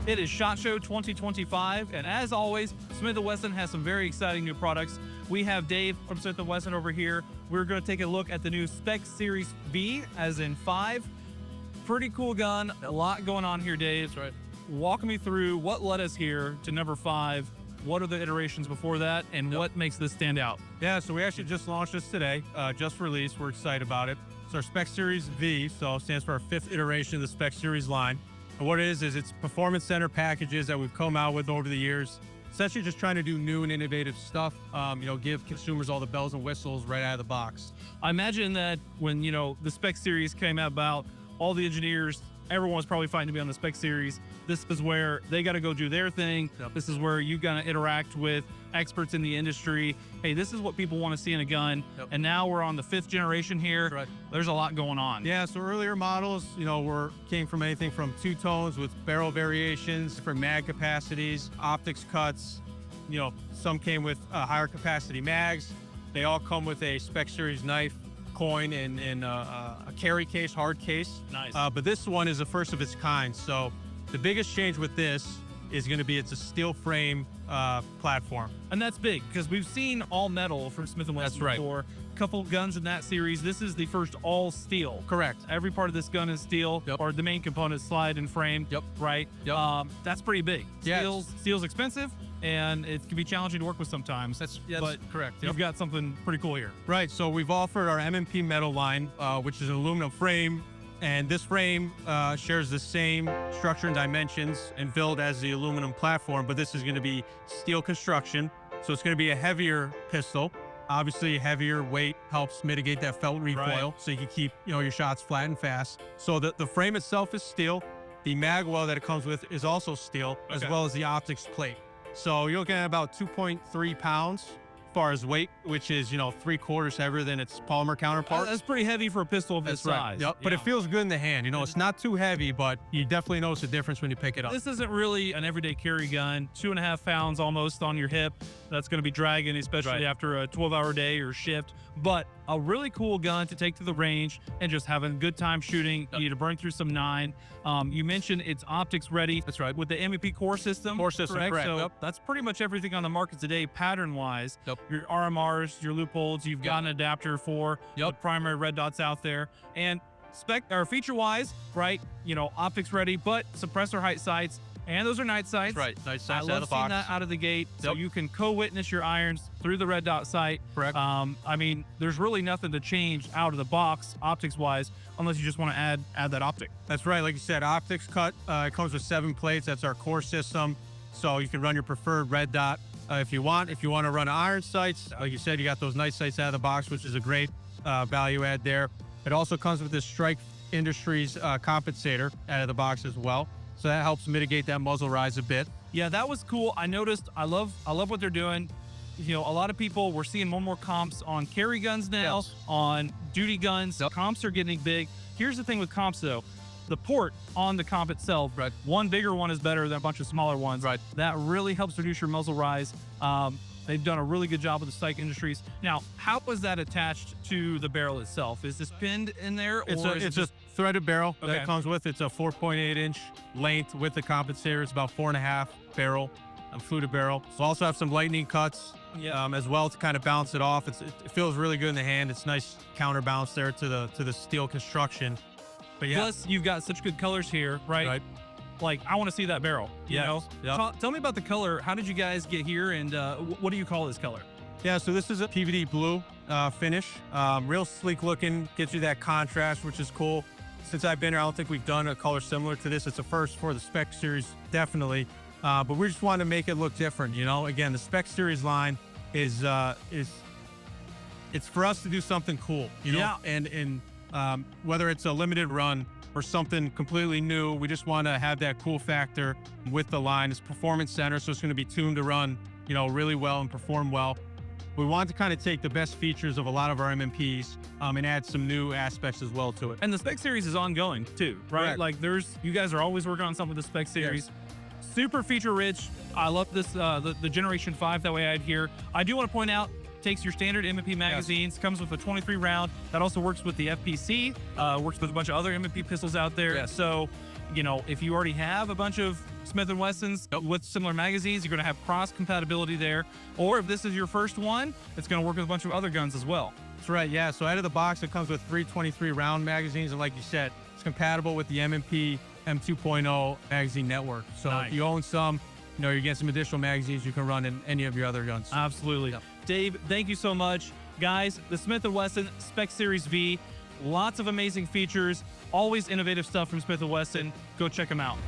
It is SHOT Show 2025, and as always, Smith & Wesson has some very exciting new products. We have Dave from Smith & Wesson over here. We're going to take a look at the new Spec Series V, as in 5. Pretty cool gun. A lot going on here, Dave. That's right. Walk me through what led us here to number 5. What are the iterations before that, and what makes this stand out? Yeah, so we actually just launched this today, just released. We're excited about it. It's our Spec Series V, so it stands for our 5th iteration of the Spec Series line. And what it is it's performance center packages that we've come out with over the years. Essentially just trying to do new and innovative stuff, give consumers all the bells and whistles right out of the box. I imagine that when, the Spec Series came about, all the engineers, everyone was probably fighting to be on the Spec Series. This is where they got to go do their thing. Yep. This is where you got to interact with experts in the industry. Hey, this is what people want to see in a gun. Yep. And now we're on the 5th generation here. Right. There's a lot going on. Yeah, so earlier models, came from anything from 2 tones with barrel variations, different mag capacities, optics cuts. Some came with higher capacity mags. They all come with a Spec Series knife, coin, and a carry case, hard case. Nice. But this one is the first of its kind. So the biggest change with this is going to be it's a steel frame platform. And that's big because we've seen all metal from Smith & Wesson That's right. before. A couple guns in that series. This is the first all steel. Correct. Every part of this gun is steel, Yep. or the main component is slide and frame. Yep. Right? Yep. That's pretty big. Yeah. Steel's expensive, and it can be challenging to work with sometimes. That's but correct. You've got something pretty cool here. Right, so we've offered our M&P metal line, which is an aluminum frame, and this frame shares the same structure and dimensions and build as the aluminum platform, but this is going to be steel construction, so it's going to be a heavier pistol. Obviously, heavier weight helps mitigate that felt recoil, Right. so you can keep your shots flat and fast. So the frame itself is steel. The mag well that it comes with is also steel, as Okay. well as the optics plate. So you're looking at about 2.3 pounds as far as weight, which is 3/4 heavier than its polymer counterpart. That's pretty heavy for a pistol of this size. Yep. But it feels good in the hand. It's not too heavy, but you definitely notice the difference when you pick it up. This isn't really an everyday carry gun. 2.5 pounds almost on your hip. That's going to be dragging, especially Right. after a 12-hour day or shift. But a really cool gun to take to the range and just having a good time shooting. You need to burn through some 9. You mentioned it's optics ready. That's right. With the M&P core system. Core system, correct. So Yep. that's pretty much everything on the market today, pattern-wise. Yep. Your RMRs, your loopholes, you've got an adapter for the primary red dots out there. And spec or feature-wise, right? Optics ready, but suppressor height sights. And those are night sights. Right. Nice I size out of love the seeing box. that out of the gate, so Yep. you can co-witness your irons through the red dot sight. Correct. There's really nothing to change out of the box optics-wise, unless you just want to add that optic. That's right. Like you said, optics cut. It comes with 7 plates. That's our core system. So you can run your preferred red dot if you want. If you want to run iron sights, like you said, you got those night sights out of the box, which is a great value add there. It also comes with this Strike Industries compensator out of the box as well. So that helps mitigate that muzzle rise a bit. Yeah, that was cool. I noticed. I love what they're doing. A lot of people, we're seeing more comps on carry guns now, Yes. on duty guns. Yep. Comps are getting big. Here's the thing with comps, though. The port on the comp itself, Right. one bigger one is better than a bunch of smaller ones. Right. That really helps reduce your muzzle rise. They've done a really good job with the Strike Industries. Now, how was that attached to the barrel itself? Is this pinned in there? It's a threaded barrel that Okay. it comes with. It's a 4.8-inch length with the compensator. It's about 4.5 barrel, fluted barrel. We'll also have some lightning cuts as well to kind of balance it off. It feels really good in the hand. It's nice counterbalance there to the steel construction. But yeah, Plus, you've got such good colors here, right? right. Like, I want to see that barrel. You Yes. know? Yep. Tell me about the color. How did you guys get here, and what do you call this color? Yeah, so this is a PVD blue finish. Real sleek looking, gets you that contrast, which is cool. Since I've been here, I don't think we've done a color similar to this. It's a first for the Spec Series, definitely. But we just wanted to make it look different, Again, the Spec Series line is it's for us to do something cool, Yeah. And whether it's a limited run or something completely new, we just want to have that cool factor with the line. It's performance center, so it's going to be tuned to run, really well and perform well. We want to kind of take the best features of a lot of our M&Ps and add some new aspects as well to it. And the Spec Series is ongoing too, right? Correct. Like you guys are always working on something with the Spec Series. Super feature rich. I love this, the Generation 5 that way I had here. I do want to point out, takes your standard M&P magazines, comes with a 23 round. That also works with the FPC, works with a bunch of other M&P pistols out there. Yes. So, you know, if you already have a bunch of Smith & Wessons with similar magazines, you're going to have cross compatibility there. Or if this is your first one, it's going to work with a bunch of other guns as well. That's right, yeah. So out of the box, it comes with 323 round magazines, and like you said, it's compatible with the M&P M2.0 magazine network. So Nice. if you own some, you know, you're getting some additional magazines you can run in any of your other guns. Absolutely. Yep. Dave, thank you so much. Guys, the Smith & Wesson Spec Series V, lots of amazing features, always innovative stuff from Smith & Wesson. Go check them out.